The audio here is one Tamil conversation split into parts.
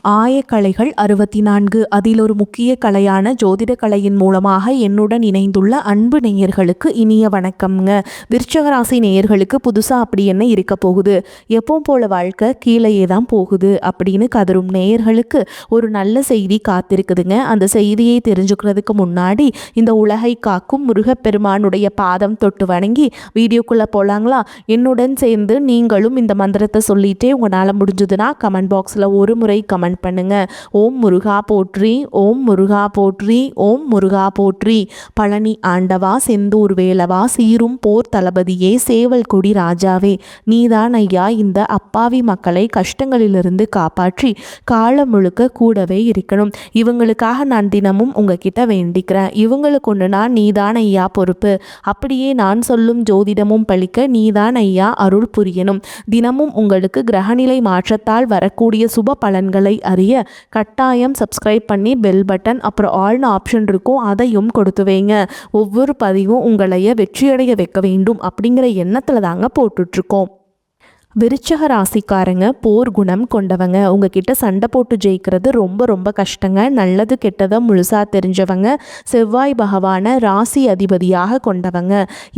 ஆயக்கலைகள் 64 அதில் ஒரு முக்கிய கலையான ஜோதிட கலையின் மூலமாக என்னுடன் இணைந்துள்ள அன்பு நேயர்களுக்கு இனிய வணக்கம்ங்க. விருச்சக ராசி நேயர்களுக்கு புதுசாக அப்படி என்ன இருக்க போகுது, எப்பவும் போல வாழ்க்கை கீழேயே தான் போகுது அப்படின்னு கதரும் நேயர்களுக்கு ஒரு நல்ல செய்தி காத்திருக்குதுங்க. அந்த செய்தியை தெரிஞ்சுக்கிறதுக்கு முன்னாடி இந்த உலகை காக்கும் முருகப்பெருமானுடைய பாதம் தொட்டு வணங்கி வீடியோக்குள்ளே போகலாங்களா? என்னுடன் சேர்ந்து நீங்களும் இந்த மந்திரத்தை சொல்லிட்டே உங்களால் முடிஞ்சதுன்னா கமெண்ட் பாக்ஸில் ஒரு முறை கமெண்ட் பண்ணுங்க. ஓம் முருகா போற்றி, ஓம் முருகா போற்றி, ஓம் முருகா போற்றி. பழனி ஆண்டவா, செந்தூர் வேலவா, சீரும் போர் தளபதியே, சேவல் கொடி ராஜாவே, நீதான் ஐயா இந்த அப்பாவி மக்களை கஷ்டங்களிலிருந்து காப்பாற்றி காலம் முழுக்க கூடவே இருக்கணும். இவங்களுக்காக நான் தினமும் உங்ககிட்ட வேண்டிக்கிறேன். இவங்களுக்கு ஒன்றுனா நீதான் ஐயா பொறுப்பு. அப்படியே நான் சொல்லும் ஜோதிடமும் பழிக்க நீதான் ஐயா அருள் புரியணும். தினமும் உங்களுக்கு கிரகநிலை மாற்றத்தால் வரக்கூடிய சுப பலன்களை அறிய கட்டாயம் சப்ஸ்கிரைப் பண்ணி பெல் பட்டன் அப்புறம் ஆல்னு ஆப்ஷன் இருக்கும், அதையும் கொடுத்து வைங்க. ஒவ்வொரு பதிவும் உங்களைய வெற்றியடைய வைக்க வேண்டும் அப்படிங்கிற எண்ணத்தில் தாங்க போட்டுட்ருக்கோம். விருச்சக ராசிக்காரங்க போர் குணம் கொண்டவங்க. உங்ககிட்ட சண்டை போட்டு ஜெயிக்கிறது ரொம்ப ரொம்ப கஷ்டங்க. நல்லது கெட்டதை முழுசாக தெரிஞ்சவங்க. செவ்வாய் பகவானை ராசி அதிபதியாக கொண்டவங்க.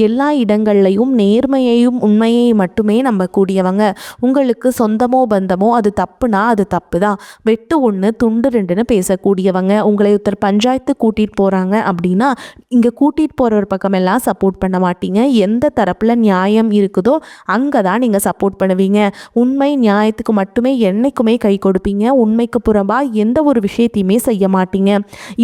எல்லா இடங்கள்லையும் நேர்மையையும் உண்மையையும் மட்டுமே நம்பக்கூடியவங்க. உங்களுக்கு சொந்தமோ பந்தமோ அது தப்புனா அது தப்பு தான். வெட்டு ஒன்று துண்டு ரெண்டுன்னு பேசக்கூடியவங்க. உங்களை ஒருத்தர் பஞ்சாயத்து கூட்டிகிட்டு போகிறாங்க அப்படின்னா இங்கே கூட்டிகிட்டு போகிற ஒரு பக்கமெல்லாம் சப்போர்ட் பண்ண மாட்டீங்க. எந்த தரப்பில் நியாயம் இருக்குதோ அங்கே தான் நீங்கள் சப்போர்ட் பண்ணுவீங்க. உண்மை நியாயத்துக்கு மட்டுமே என்னைக்குமே கை கொடுப்பீங்க. உண்மைக்கு புறம்பா எந்த ஒரு விஷயத்தையுமே செய்ய மாட்டீங்க.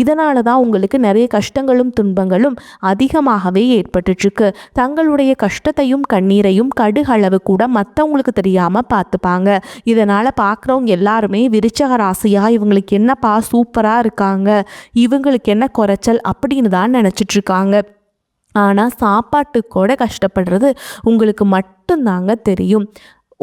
இதனால தான் உங்களுக்கு நிறைய கஷ்டங்களும் துன்பங்களும் அதிகமாகவே ஏற்பட்டுருக்கு. தங்களுடைய கஷ்டத்தையும் கண்ணீரையும் கடுகளவு கூட மற்றவங்களுக்கு தெரியாம பார்த்துப்பாங்க. இதனால பார்க்குறவங்க எல்லாருமே விருச்சக ராசியா இவங்களுக்கு என்னப்பா சூப்பரா இருக்காங்க, இவங்களுக்கு என்ன குறைச்சல் அப்படின்னு தான் நினைச்சிட்டு இருக்காங்க. ஆனால் சாப்பாட்டுக்கூட கஷ்டப்படுறது உங்களுக்கு மட்டும்தாங்க தெரியும்.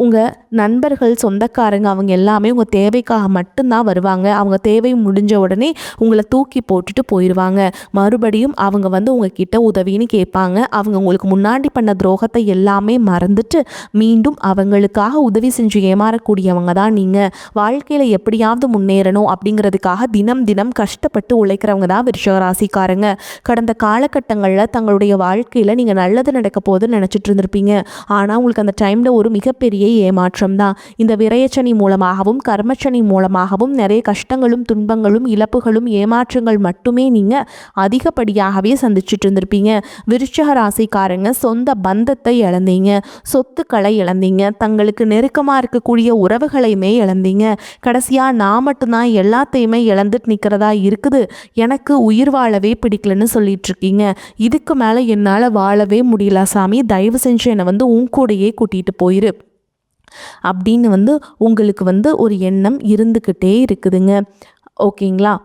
உங்கள் நண்பர்கள் சொந்தக்காரங்க அவங்க எல்லாமே உங்கள் தேவைக்காக மட்டும்தான் வருவாங்க. அவங்க தேவை முடிஞ்ச உடனே உங்களை தூக்கி போட்டுட்டு போயிடுவாங்க. மறுபடியும் அவங்க உங்ககிட்ட உதவின்னு கேட்பாங்க. அவங்க உங்களுக்கு முன்னாடி பண்ண துரோகத்தை எல்லாமே மறந்துட்டு மீண்டும் அவங்களுக்காக உதவி செஞ்சு ஏமாறக்கூடியவங்க தான் நீங்கள். வாழ்க்கையில் எப்படியாவது முன்னேறணும் அப்படிங்கிறதுக்காக தினம் தினம் கஷ்டப்பட்டு உழைக்கிறவங்க தான் விருச்சிக ராசிக்காரங்க. கடந்த காலகட்டங்களில் தங்களுடைய வாழ்க்கையில் நீங்கள் நல்லது நடக்க போகுதுன்னு நினச்சிட்டு இருந்திருப்பீங்க. ஆனால் உங்களுக்கு அந்த டைமில் ஒரு மிகப்பெரிய ஏமாற்றம் தான். இந்த விரயச்சனி மூலமாகவும் கர்மச்சனி மூலமாகவும் நிறைய கஷ்டங்களும் துன்பங்களும் இழப்புகளும் ஏமாற்றங்கள் மட்டுமே நீங்க அதிகப்படியாகவே சந்திச்சுட்டு இருந்திருப்பீங்க. விருச்சிக ராசிக்காரங்க சொந்த பந்தத்தை இழந்தீங்க, சொத்துக்களை இழந்தீங்க, தங்களுக்கு நெருக்கமாக இருக்கக்கூடிய உறவுகளையுமே இழந்தீங்க. கடைசியா நான் மட்டும்தான் எல்லாத்தையுமே இழந்துட்டு நிற்கிறதா இருக்குது, எனக்கு உயிர் வாழவே பிடிக்கலன்னு சொல்லிட்டு இருக்கீங்க. இதுக்கு மேலே என்னால் வாழவே முடியல சாமி, தயவு செஞ்சு என்னை உன் கூடையே கூட்டிகிட்டு போயிரு அப்படின்னு உங்களுக்கு ஒரு எண்ணம் இருந்துக்கிட்டே இருக்குதுங்க. ஓகேங்களா?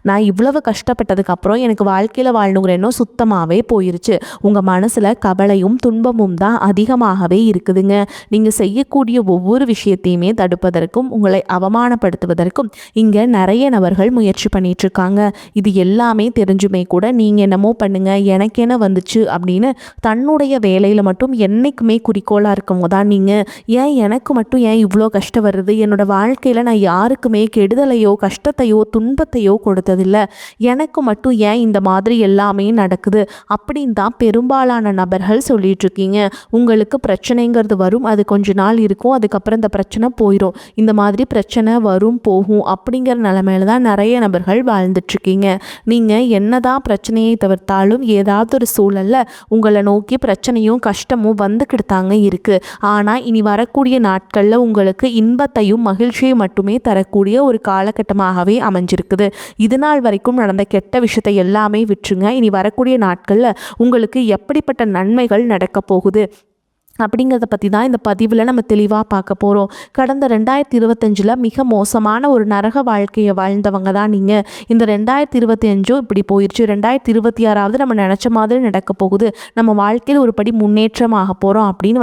நான் இவ்வளவு கஷ்டப்பட்டதுக்கப்புறம் எனக்கு வாழ்க்கையில் வாழணுங்கிற எண்ணம் சுத்தமாகவே போயிருச்சு. உங்கள் மனசில் கவலையும் துன்பமும் தான் அதிகமாகவே இருக்குதுங்க. நீங்கள் செய்யக்கூடிய ஒவ்வொரு விஷயத்தையுமே தடுப்பதற்கும் உங்களை அவமானப்படுத்துவதற்கும் இங்கே நிறைய நபர்கள் முயற்சி பண்ணிகிட்ருக்காங்க. இது எல்லாமே தெரிஞ்சுமே கூட நீங்கள் என்னமோ பண்ணுங்க எனக்கு என்ன வந்துச்சு அப்படின்னு தன்னுடைய வேலையில் மட்டும் என்றைக்குமே குறிக்கோளாக இருக்கவங்க தான் நீங்கள். ஏன் எனக்கு மட்டும் ஏன் இவ்வளோ கஷ்டம் வருது, என்னோடய வாழ்க்கையில் நான் யாருக்குமே கெடுதலையோ கஷ்டத்தையோ துன்பத்தையோ கொடுத்ததில்லை, எனக்கு மட்டும் ஏன் இந்த மாதிரி எல்லாமே நடக்குது அப்படின்னு தான் பெரும்பாலான நபர்கள் சொல்லிட்டு இருக்கீங்க. உங்களுக்கு பிரச்சனைங்கிறது வரும், அது கொஞ்ச நாள் இருக்கும், அதுக்கப்புறம் இந்த பிரச்சனை போயிடும். இந்த மாதிரி பிரச்சனை வரும் போகும் அப்படிங்கிற நிலைமையில தான் நிறைய நபர்கள் வாழ்ந்துட்டுருக்கீங்க. நீங்கள் என்னதான் பிரச்சனையை தவிர்த்தாலும் ஏதாவது ஒரு சூழலில் உங்களை நோக்கி பிரச்சனையும் கஷ்டமும் வந்துக்கிட்டு தாங்க இருக்குது. ஆனால் இனி வரக்கூடிய நாட்களில் உங்களுக்கு இன்பத்தையும் மகிழ்ச்சியை மட்டுமே தரக்கூடிய ஒரு காலகட்டமாகவே அமைஞ்சிருக்குது. இது நாள் வரைக்கும் நடந்த கெட்ட விஷயத்தை எல்லாமே விட்டுருங்க. இனி வரக்கூடிய நாட்களில் உங்களுக்கு எப்படிப்பட்ட நன்மைகள் நடக்க போகுது அப்படிங்கிறத பற்றி தான் இந்த பதிவில் நம்ம தெளிவாக பார்க்க போகிறோம். கடந்த 2025 மிக மோசமான ஒரு நரக வாழ்க்கையை வாழ்ந்தவங்க தான் நீங்கள். இந்த 2025 இப்படி போயிடுச்சு. 2026 நம்ம நினச்ச மாதிரி நடக்க போகுது, நம்ம வாழ்க்கையில் ஒரு படி முன்னேற்றமாக போகிறோம் அப்படின்னு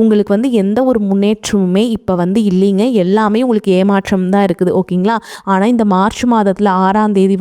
உங்களுக்கு எந்த ஒரு முன்னேற்றமுமே இப்போ இல்லைங்க. எல்லாமே உங்களுக்கு ஏமாற்றம் தான் இருக்குது. ஓகேங்களா? ஆனால் இந்த மார்ச் மாதத்தில் 6ஆம் தேதி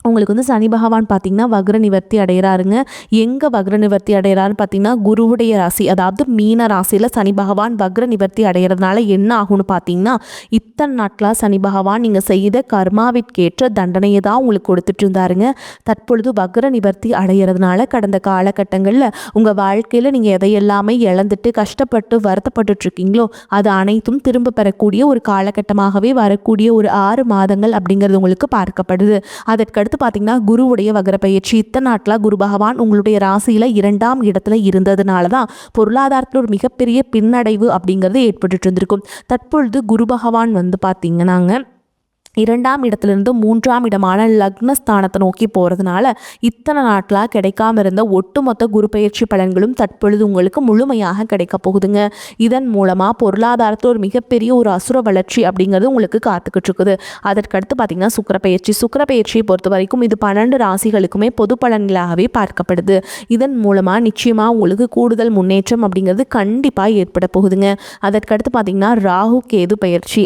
உங்களுக்கு வந்து சனி பகவான் பார்த்திங்கன்னா வக்ர நிவர்த்தி அடைகிறாருங்க. எங்கே வக்ர நிவர்த்தி அடைகிறாருன்னு பார்த்திங்கன்னா குருவுடைய ராசி, அதாவது மீன ராசியில் சனி பகவான் வக்ர நிவர்த்தி அடைகிறதுனால என்ன ஆகும்னு பார்த்திங்கன்னா, இத்தனை நாட்களாக சனி பகவான் நீங்கள் செய்த கர்மாவிற்கேற்ற தண்டனையை தான் உங்களுக்கு கொடுத்துட்டு இருந்தாருங்க. தற்பொழுது வக்ர நிவர்த்தி அடைகிறதுனால கடந்த காலகட்டங்களில் உங்கள் வாழ்க்கையில் நீங்கள் எதையெல்லாமே இழந்துட்டு கஷ்டப்பட்டு வருத்தப்பட்டுட்ருக்கீங்களோ அது அனைத்தும் திரும்ப பெறக்கூடிய ஒரு காலகட்டமாகவே வரக்கூடிய ஒரு 6 மாதங்கள் அப்படிங்கிறது உங்களுக்கு பார்க்கப்படுது. அதற்கடுத்து பார்த்தீங்கன்னா குருவுடைய வக்ர பயிற்சி. இத்தனை நாட்களாக குரு பகவான் உங்களுடைய ராசியில் 2ஆம் இடத்துல இருந்ததுனால தான் பொருளாதாரத்தில் ஒரு மிகப்பெரிய பின்னடைவு அப்படிங்கிறது ஏற்பட்டு இருந்திருக்கும். தற்பொழுது குரு பகவான் வந்து பார்த்தீங்கன்னாங்க 2ஆம் இடத்துலேருந்து 3ஆம் இடமான லக்னஸ்தானத்தை நோக்கி போகிறதுனால இத்தனை நாட்களாக கிடைக்காம இருந்த ஒட்டுமொத்த குரு பயிற்சி பலன்களும் தற்பொழுது உங்களுக்கு முழுமையாக கிடைக்க போகுதுங்க. இதன் மூலமாக பொருளாதாரத்தில் ஒரு மிகப்பெரிய ஒரு அசுர வளர்ச்சி அப்படிங்கிறது உங்களுக்கு காத்துக்கிட்டு இருக்குது. அதற்கடுத்து பார்த்திங்கன்னா சுக்கிர பயிற்சியை பொறுத்த வரைக்கும் இது 12 ராசிகளுக்குமே பொது பலன்களாகவே பார்க்கப்படுது. இதன் மூலமாக நிச்சயமாக உங்களுக்கு கூடுதல் முன்னேற்றம் அப்படிங்கிறது கண்டிப்பாக ஏற்பட போகுதுங்க. அதற்கடுத்து பார்த்திங்கன்னா ராகு கேது பயிற்சி.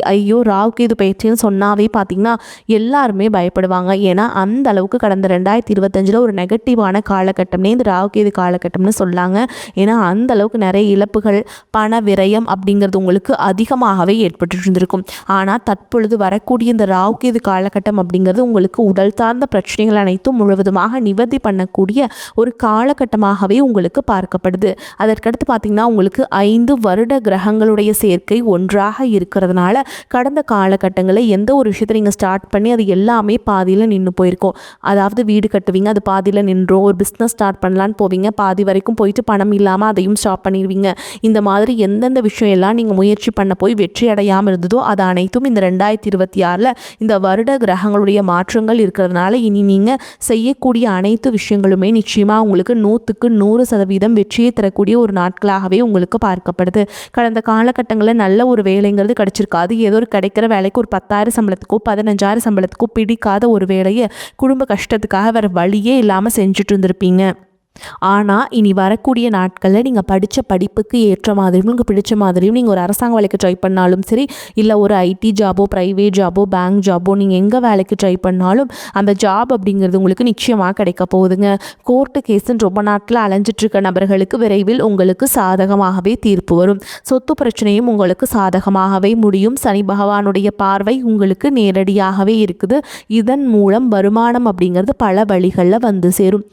ராகு கேது பயிற்சின்னு சொன்னாவே பார்த்தீங்கன்னா எல்லாருமே பயப்படுவாங்க. ஏன்னா அந்த அளவுக்கு கடந்த 2025 ஒரு நெகட்டிவான காலகட்டம்னே இந்த ராகுகேது காலகட்டம்னு சொல்லாங்க. ஏன்னா அந்த அளவுக்கு நிறைய இழப்புகள், பண விரயம் அப்படிங்கிறது உங்களுக்கு அதிகமாகவே ஏற்பட்டு இருந்திருக்கும். ஆனால் தற்பொழுது வரக்கூடிய இந்த ராகுகேது காலகட்டம் அப்படிங்கிறது உங்களுக்கு உடல் சார்ந்த பிரச்சனைகள் அனைத்தும் முழுவதுமாக நிவர்த்தி பண்ணக்கூடிய ஒரு காலகட்டமாகவே உங்களுக்கு பார்க்கப்படுது. அதற்கடுத்து பார்த்தீங்கன்னா உங்களுக்கு 5 வருட கிரகங்களுடைய சேர்க்கை ஒன்றாக இருக்கிறதுனால கடந்த காலகட்டங்களில் எந்த ஒரு விஷயத்தை நீங்கள் ஸ்டார்ட் பண்ணி அது எல்லாமே பாதியில் நின்று போயிருக்கோம். அதாவது வீடு கட்டுவீங்க, அது பாதியில் நின்றோம். ஒரு பிஸ்னஸ் ஸ்டார்ட் பண்ணலான்னு போவீங்க, பாதி வரைக்கும் போயிட்டு பணம் இல்லாமல் அதையும் ஸ்டாப் பண்ணிடுவீங்க. இந்த மாதிரி எந்தெந்த விஷயம் எல்லாம் நீங்கள் முயற்சி பண்ண போய் வெற்றி அடையாமல் இருந்ததோ அது அனைத்தும் இந்த 2026 இந்த வருட கிரகங்களுடைய மாற்றங்கள் இருக்கிறதுனால இனி நீங்கள் செய்யக்கூடிய அனைத்து விஷயங்களுமே நிச்சயமாக உங்களுக்கு 100க்கு 100% வெற்றியை தரக்கூடிய ஒரு நாட்களாகவே உங்களுக்கு பார்க்கப்படுது. கடந்த காலகட்டங்களில் நல்ல ஒரு வேலைங்கிறது கிடைச்சிருக்காது. ஏதோ ஒரு கிடைக்கிற வேலைக்கு ஒரு 10,000 சம்பளத்துக்கோ 15,000 சம்பளத்துக்கோ பிடிக்காத ஒரு வேலையை குடும்ப கஷ்டத்துக்காக வேறு வழியே இல்லாமல் செஞ்சுட்டு இருந்திருப்பீங்க. ஆனால் இனி வரக்கூடிய நாட்களில் நீங்கள் படித்த படிப்புக்கு ஏற்ற மாதிரியும் உங்களுக்கு பிடிச்ச மாதிரியும் நீங்கள் ஒரு அரசாங்க வேலைக்கு ட்ரை பண்ணாலும் சரி, இல்லை ஒரு ஐடி ஜாபோ, ப்ரைவேட் ஜாபோ, பேங்க் ஜாபோ, நீங்கள் எங்கே வேலைக்கு ட்ரை பண்ணாலும் அந்த ஜாப் அப்படிங்கிறது உங்களுக்கு நிச்சயமாக கிடைக்க போகுதுங்க. கோர்ட்டு கேஸுன்னு ரொம்ப நாட்களில் அலைஞ்சிட்ருக்க நபர்களுக்கு விரைவில் உங்களுக்கு சாதகமாகவே தீர்ப்பு வரும். சொத்து பிரச்சனையும் உங்களுக்கு சாதகமாகவே முடியும். சனி பகவானுடைய பார்வை உங்களுக்கு நேரடியாகவே இருக்குது. இதன் மூலம் வருமானம் அப்படிங்கிறது பல வழிகளில் வந்து சேரும்.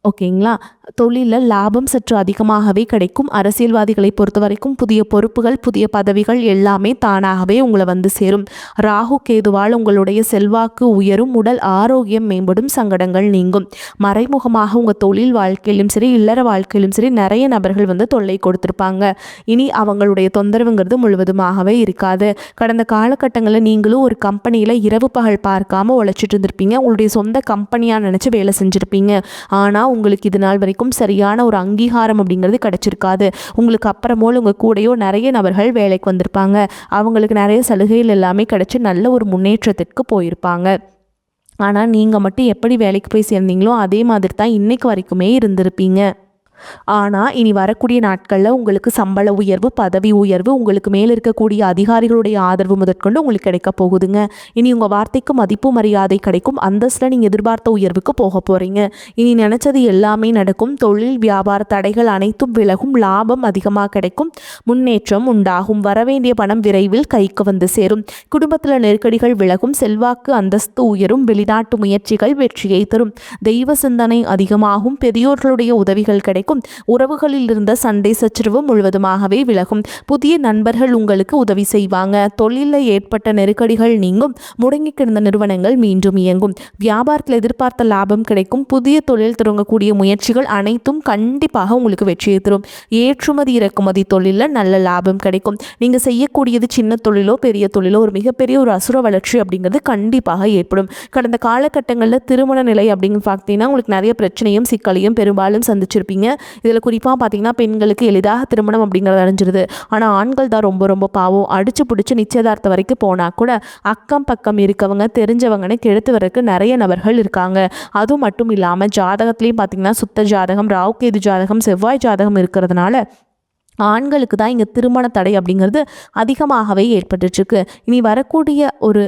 ஓகேங்களா? தொழிலில் லாபம் சற்று அதிகமாகவே கிடைக்கும். அரசியல்வாதிகளை பொறுத்த வரைக்கும் புதிய பொறுப்புகள், புதிய பதவிகள் எல்லாமே தானாகவே உங்களை வந்து சேரும். ராகு கேதுவால் உங்களுடைய செல்வாக்கு உயரும், உடல் ஆரோக்கியம் மேம்படும், சங்கடங்கள் நீங்கும். மறைமுகமாக உங்கள் தொழில் வாழ்க்கையிலும் சரி, இல்லற வாழ்க்கையிலும் சரி நிறைய நபர்கள் வந்து தொல்லை கொடுத்துருப்பாங்க. இனி அவங்களுடைய தொந்தரவுங்கிறது முழுவதுமாகவே இருக்காது. கடந்த காலகட்டங்களில் நீங்களும் ஒரு கம்பெனியில் இரவு பகல் பார்க்காம உழைச்சிட்டு இருந்திருப்பீங்க. உங்களுடைய சொந்த கம்பெனியாக நினச்சி வேலை செஞ்சுருப்பீங்க. ஆனால் உங்களுக்கு இது நாள் வரைக்கும் சரியான ஒரு அங்கீகாரம் அப்படிங்கிறது கிடைச்சிருக்காது. உங்களுக்கு அப்புறமோல் உங்கள் கூடையோ நிறைய நபர்கள் வேலைக்கு வந்திருப்பாங்க. அவங்களுக்கு நிறைய சலுகைகள் எல்லாமே கிடைச்சி நல்ல ஒரு முன்னேற்றத்திற்கு போயிருப்பாங்க. ஆனால் நீங்கள் மட்டும் எப்படி வேலைக்கு போய் சேர்ந்தீங்களோ அதே மாதிரி தான் இன்றைக்கு வரைக்குமே இருந்திருப்பீங்க. ஆனால் இனி வரக்கூடிய நாட்களில் உங்களுக்கு சம்பள உயர்வு, பதவி உயர்வு, உங்களுக்கு மேலே இருக்கக்கூடிய அதிகாரிகளுடைய ஆதரவு முதற்கொண்டு உங்களுக்கு கிடைக்க போகுதுங்க. இனி உங்கள் வார்த்தைக்கு மதிப்பு மரியாதை கிடைக்கும். அந்தஸ்தில் நீங்கள் எதிர்பார்த்த உயர்வுக்கு போக போகிறீங்க. இனி நினச்சது எல்லாமே நடக்கும். தொழில் வியாபார தடைகள் அனைத்தும் விலகும். லாபம் அதிகமாக கிடைக்கும். முன்னேற்றம் உண்டாகும். வரவேண்டிய பணம் விரைவில் கைக்கு வந்து சேரும். குடும்பத்தில் நெருக்கடிகள் விலகும். செல்வாக்கு அந்தஸ்து உயரும். வெளிநாட்டு முயற்சிகள் வெற்றியை தரும். தெய்வ சிந்தனை அதிகமாகும். பெரியோர்களுடைய உதவிகள் கிடைக்கும். உறவுகளில் இருந்த சண்டை சச்சரவு முழுவதுமாகவே விலகும். புதிய நண்பர்கள் உங்களுக்கு உதவி செய்வாங்க. தொழிலில் ஏற்பட்ட நெருக்கடிகள் நீங்கும். முடங்கி கிடந்த நிறுவனங்கள் மீண்டும் இயங்கும். வியாபாரத்தில் எதிர்பார்த்த லாபம் கிடைக்கும். புதிய தொழில் தொடங்கக்கூடிய முயற்சிகள் அனைத்தும் கண்டிப்பாக உங்களுக்கு வெற்றியை தரும். ஏற்றுமதி இறக்குமதி தொழிலில் நல்ல லாபம் கிடைக்கும். நீங்கள் செய்யக்கூடியது சின்ன தொழிலோ பெரிய தொழிலோ ஒரு மிகப்பெரிய ஒரு அசுர வளர்ச்சி அப்படிங்கிறது கண்டிப்பாக ஏற்படும். கடந்த காலகட்டங்களில் திருமண நிலை அப்படின்னு பார்த்தீங்கன்னா உங்களுக்கு நிறைய பிரச்சனையும் சிக்கலையும் பெரும்பாலும் சந்திச்சிருப்பீங்க. இதில் குறிப்பாக பார்த்தீங்கன்னா பெண்களுக்கு எளிதாக திருமணம் அப்படிங்கிறது அடைஞ்சிருது. ஆனால் ஆண்கள் தான் ரொம்ப ரொம்ப பாவம். அடிச்சு பிடிச்சி நிச்சயதார்த்தம் வரைக்கும் போனால் கூட அக்கம் பக்கம் இருக்கவங்க தெரிஞ்சவங்கன்னு கெடுத்து வரக்கு நிறைய நபர்கள் இருக்காங்க. அது மட்டும் இல்லாமல் ஜாதகத்துலேயும் பார்த்தீங்கன்னா சுத்த ஜாதகம், ராகுகேது ஜாதகம், செவ்வாய் ஜாதகம் இருக்கிறதுனால ஆண்களுக்கு தான் இங்கே திருமண தடை அப்படிங்கிறது அதிகமாகவே ஏற்பட்டுருக்கு. இனி வரக்கூடிய ஒரு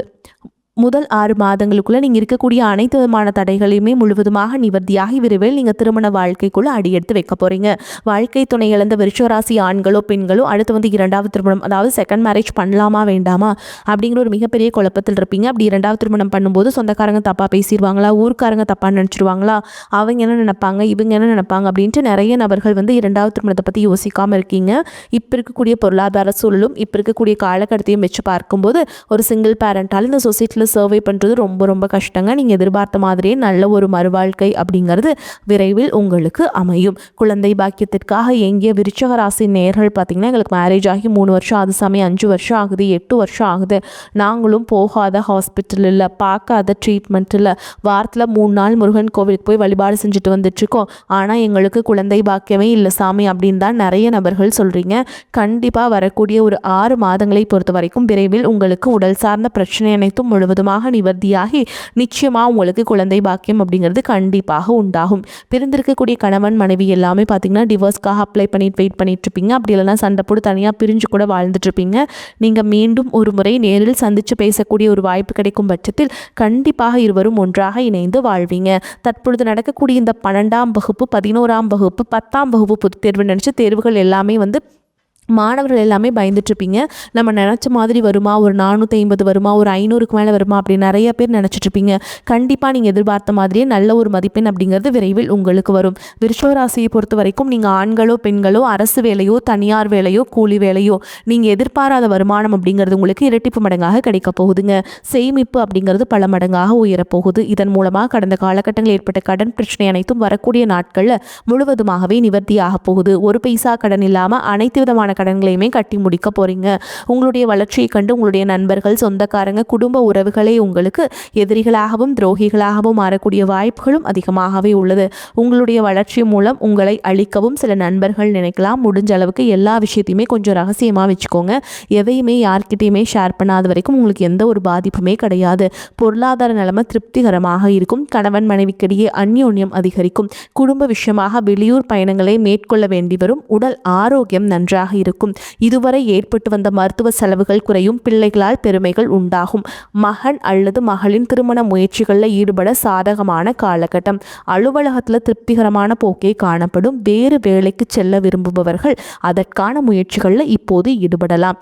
முதல் 6 மாதங்களுக்குள்ள நீங்க இருக்கக்கூடிய அனைத்து விதமான தடைகளையுமே முழுவதுமாக நிவர்த்தியாகி விரைவில் நீங்க திருமண வாழ்க்கைக்குள்ள அடியெடுத்து வைக்க போறீங்க. வாழ்க்கை துணை இழந்த விருச்சிக ராசி ஆண்களோ பெண்களோ அடுத்து வந்து 2வது திருமணம், அதாவது செகண்ட் மேரேஜ் பண்ணலாமா வேண்டாமா அப்படிங்கிற ஒரு மிகப்பெரிய குழப்பத்தில் இருப்பீங்க. அப்படி 2வது திருமணம் பண்ணும்போது சொந்தக்காரங்க தப்பா பேசிடுவாங்களா, ஊர்க்காரங்க தப்பா நினைச்சிருவாங்களா, அவங்க என்ன நினைப்பாங்க, இவங்க என்ன நினைப்பாங்க அப்படின்ட்டு நிறைய நபர்கள் வந்து 2வது திருமணத்தை பத்தி யோசிக்காம இருக்கீங்க. இப்ப இருக்கக்கூடிய பொருளாதார சூழலும் இப்ப இருக்கக்கூடிய காலகட்டத்தையும் வச்சு பார்க்கும்போது ஒரு சிங்கிள் பேரண்டால் இந்த சொசைட்டியில் சர்வே பண்ணுறது ரொம்ப ரொம்ப கஷ்டங்க. நீங்கள் எதிர்பார்த்த மாதிரியே நல்ல ஒரு மறுவாழ்க்கை அப்படிங்கிறது விரைவில் உங்களுக்கு அமையும். குழந்தை பாக்கியத்திற்காக எங்கிய விருச்சிக ராசி நேயர்கள் பார்த்தீங்கன்னா, எங்களுக்கு மேரேஜ் ஆகி 3 வருஷம் ஆகுது சாமி, 5 வருஷம் ஆகுது, 8 வருஷம் ஆகுது, நாங்களும் போகாத ஹாஸ்பிட்டல் இல்லை, பார்க்காத ட்ரீட்மெண்ட் இல்லை, வாரத்தில் 3 நாள் முருகன் கோவிலுக்கு போய் வழிபாடு செஞ்சுட்டு வந்துட்டுருக்கோம், ஆனால் எங்களுக்கு குழந்தை பாக்கியமே இல்லை சாமி அப்படின்னு தான் நிறைய நபர்கள் சொல்கிறீங்க. கண்டிப்பாக வரக்கூடிய ஒரு 6 மாதங்களை பொறுத்த வரைக்கும் விரைவில் உங்களுக்கு உடல் சார்ந்த பிரச்சனை அனைத்தும் முழுவதுமாக நிவர்த்தியாகி நிச்சயமாக உங்களுக்கு குழந்தை பாக்கியம் அப்படிங்கிறது கண்டிப்பாக உண்டாகும். பிரிந்திருக்கக்கூடிய கணவன் மனைவி எல்லாமே பார்த்தீங்கன்னா டிவோர்ஸ்க்காக அப்ளை பண்ணிட்டு வெயிட் பண்ணிட்டு இருப்பீங்க. அப்படி இல்லைனா சண்டை போட்டு தனியாக பிரிஞ்சு கூட வாழ்ந்துட்டு இருப்பீங்க. நீங்கள் மீண்டும் ஒரு முறை நேரில் சந்தித்து பேசக்கூடிய ஒரு வாய்ப்பு கிடைக்கும் பட்சத்தில் கண்டிப்பாக இருவரும் ஒன்றாக இணைந்து வாழ்வீங்க. தற்பொழுது நடக்கக்கூடிய இந்த 12ஆம் வகுப்பு, 11ஆம் வகுப்பு, 10ஆம் வகுப்பு பொதுத் தேர்வு நினச்ச தேர்வுகள் எல்லாமே வந்து மாணவர்கள் எல்லாமே பயந்துட்டுருப்பீங்க. நம்ம நினச்ச மாதிரி வருமா, ஒரு 450 வருமா, ஒரு 500க்கு மேலே வருமா அப்படி நிறைய பேர் நினச்சிட்ருப்பீங்க. கண்டிப்பாக நீங்கள் எதிர்பார்த்த மாதிரியே நல்ல ஒரு மதிப்பெண் அப்படிங்கிறது விரைவில் உங்களுக்கு வரும். விருச்சிக ராசியை பொறுத்த வரைக்கும் நீங்கள் ஆண்களோ பெண்களோ அரசு வேலையோ தனியார் வேலையோ கூலி வேலையோ நீங்கள் எதிர்பாராத வருமானம் அப்படிங்கிறது உங்களுக்கு இரட்டிப்பு மடங்காக கிடைக்க போகுதுங்க. சேமிப்பு அப்படிங்கிறது பல மடங்காக உயரப்போகுது. இதன் மூலமாக கடந்த காலகட்டங்களில் ஏற்பட்ட கடன் பிரச்சனை அனைத்தும் வரக்கூடிய நாட்களில் முழுவதுமாகவே நிவர்த்தியாக போகுது. ஒரு பைசா கடன் இல்லாமல் அனைத்து விதமான கடன்களையுமே கட்டி முடிக்க போறீங்க. உங்களுடைய வளர்ச்சியை கண்டு உங்களுடைய நண்பர்கள், சொந்தக்காரங்க, குடும்ப உறவுகளே உங்களுக்கு எதிரிகளாகவும் துரோகிகளாகவும் மாறக்கூடிய வாய்ப்புகளும் அதிகமாகவே உள்ளது. உங்களுடைய வளர்ச்சி மூலம் உங்களை அழிக்கவும் சில நண்பர்கள் நினைக்கலாம். முடிஞ்ச அளவுக்கு எல்லா விஷயத்தையுமே கொஞ்சம் ரகசியமாக வச்சுக்கோங்க. எதையுமே யார்கிட்டையுமே ஷேர் பண்ணாத வரைக்கும் உங்களுக்கு எந்த ஒரு பாதிப்புமே கிடையாது. பொருளாதார நிலைமை திருப்திகரமாக இருக்கும். கணவன் மனைவிக்கிடையே அந்யோன்யம் அதிகரிக்கும். குடும்ப விஷயமாக வெளியூர் பயணங்களை மேற்கொள்ள வேண்டி வரும். உடல் ஆரோக்கியம் நன்றாக இருக்கும். இதுவரை ஏற்பட்டு வந்த மருத்துவ செலவுகள் குறையும். பிள்ளைகளால் பெருமைகள் உண்டாகும். மகன் அல்லது மகளின் திருமண முயற்சிகளில் ஈடுபட சாதகமான காலகட்டம். அலுவலகத்தில் திருப்திகரமான போக்கே காணப்படும். வேறு வேலைக்கு செல்ல விரும்புபவர்கள் அதற்கான முயற்சிகளில் இப்போது ஈடுபடலாம்.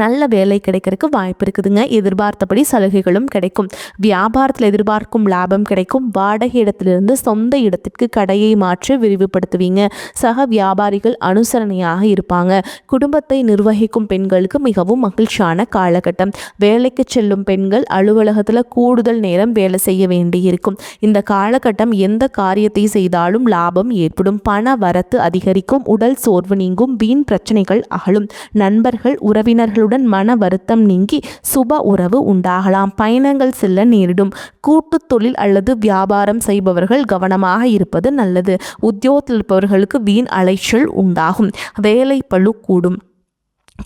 நல்ல வேலை கிடைக்கிறதுக்கு வாய்ப்பு இருக்குதுங்க. எதிர்பார்த்தபடி சலுகைகளும் கிடைக்கும். வியாபாரத்தில் எதிர்பார்க்கும் லாபம் கிடைக்கும். வாடகை இடத்திலிருந்து சொந்த இடத்திற்கு கடையை மாற்றி விரிவுபடுத்துவீங்க. சக வியாபாரிகள் அனுசரணையாக இருப்பாங்க. குடும்பத்தை நிர்வகிக்கும் பெண்களுக்கு மிகவும் மகிழ்ச்சியான காலகட்டம். வேலைக்கு செல்லும் பெண்கள் அலுவலகத்தில் கூடுதல் நேரம் வேலை செய்ய வேண்டியிருக்கும். இந்த காலகட்டம் எந்த காரியத்தை செய்தாலும் லாபம் ஏற்படும். பண வரத்து அதிகரிக்கும். உடல் சோர்வு நீங்கும். வீண் பிரச்சனைகள் அகலும். நண்பர்கள் உறவினர்கள் மன வருத்தம் நீங்கி சுப உறவு உண்டாகலாம். பயணங்கள் செல்ல நேரிடும். கூட்டு தொழில் அல்லது வியாபாரம் செய்பவர்கள் கவனமாக இருப்பது நல்லது. உத்தியோகத்தில் இருப்பவர்களுக்கு வீண் அலைச்சல் உண்டாகும். வேலை பளு கூடும்.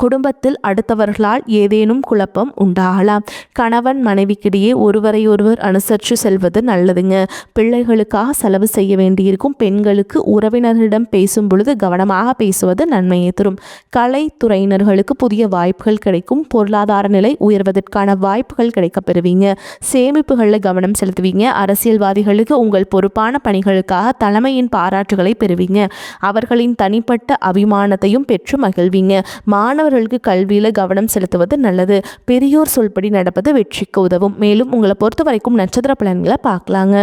குடும்பத்தில் அடுத்தவர்களால் ஏதேனும் குழப்பம் உண்டாகலாம். கணவன் மனைவிக்கிடையே ஒருவரை ஒருவர் அனுசரித்து செல்வது நல்லதுங்க. பிள்ளைகளுக்காக செலவு செய்ய வேண்டியிருக்கும். பெண்களுக்கு உறவினர்களிடம் பேசும் பொழுது கவனமாக பேசுவது நன்மையை தரும். கலைத்துறையினர்களுக்கு புதிய வாய்ப்புகள் கிடைக்கும். பொருளாதார நிலை உயர்வதற்கான வாய்ப்புகள் கிடைக்கப் பெறுவீங்க. சேமிப்புகளில் கவனம் செலுத்துவீங்க. அரசியல்வாதிகளுக்கு உங்கள் பொறுப்பான பணிகளுக்காக தலைமையின் பாராட்டுகளை பெறுவீங்க. அவர்களின் தனிப்பட்ட அபிமானத்தையும் பெற்று மகிழ்வீங்க. மாணவர்களுக்கு கல்வியில் கவனம் செலுத்துவது நல்லது. பெரியோர் சொல்படி நடப்பது வெற்றிக்கு உதவும். மேலும் உங்களை பொறுத்த வரைக்கும் நட்சத்திர பலன்களை பார்க்கலாங்க.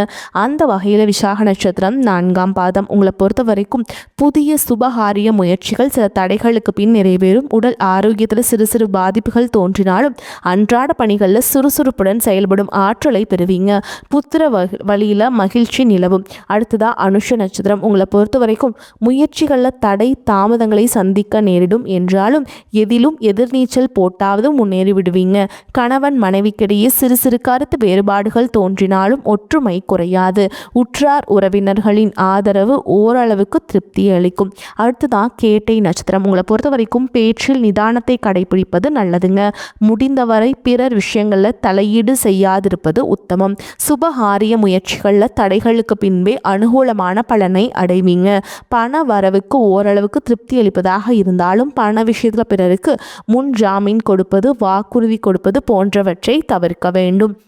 அந்த வகையில் விசாக நட்சத்திரம் 4ஆம் பாதம். உங்களை பொறுத்த வரைக்கும் புதிய சுபகாரிய முயற்சிகள் சில தடைகளுக்கு பின் நிறைவேறும். உடல் ஆரோக்கியத்தில் சிறு சிறு பாதிப்புகள் தோன்றினாலும் அன்றாட பணிகளில் சுறுசுறுப்புடன் செயல்படும் ஆற்றலை பெறுவீங்க. புத்திர வழியில் மகிழ்ச்சி நிலவும். அடுத்ததா அனுஷ நட்சத்திரம். உங்களை பொறுத்த வரைக்கும் முயற்சிகளில் தடை தாமதங்களை சந்திக்க நேரிடும் என்றாலும் எதிலும் எதிர்நீச்சல் போட்டாவது முன்னேறி விடுவீங்க. கணவன் மனைவிக்கிடையே சிறு சிறு கருத்து வேறுபாடுகள் தோன்றினாலும் ஒற்றுமை குறையாது. உற்றார் உறவினர்களின் ஆதரவு ஓரளவுக்கு திருப்தி அளிக்கும். அடுத்ததான் கேட்டை நட்சத்திரம். உங்களை பொறுத்த வரைக்கும் பேச்சில் நிதானத்தை கடைபிடிப்பது நல்லதுங்க. முடிந்தவரை பிறர் விஷயங்களில் தலையீடு செய்யாதிருப்பது உத்தமம். சுபகாரிய முயற்சிகளில் தடைகளுக்கு பின்பே அனுகூலமான பலனை அடைவீங்க. பண வரவுக்கு ஓரளவுக்கு திருப்தி அளிப்பதாக இருந்தாலும் பண விஷயத்தில் பிறருக்கு நட்சத்திரத்தினருக்கு முன் ஜாமீன் கொடுப்பது, வாக்குறுதி கொடுப்பது போன்றவற்றை தவிர்க்க வேண்டும்.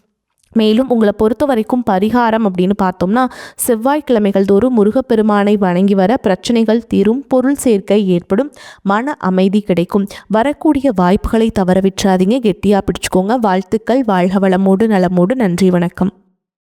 மேலும் உங்களை பொறுத்த வரைக்கும் பரிகாரம் அப்படின்னு பார்த்தோம்னா, செவ்வாய்க்கிழமைகள் தோறும் முருகப்பெருமானை வணங்கி வர பிரச்சனைகள் தீரும், பொருள் சேர்க்கை ஏற்படும், மன அமைதி கிடைக்கும். வரக்கூடிய வாய்ப்புகளை தவற விட்டுறாதீங்க, கெட்டியாக பிடிச்சுக்கோங்க. வாழ்த்துக்கள். வாழ்க வளமோடு நலமோடு. நன்றி, வணக்கம்.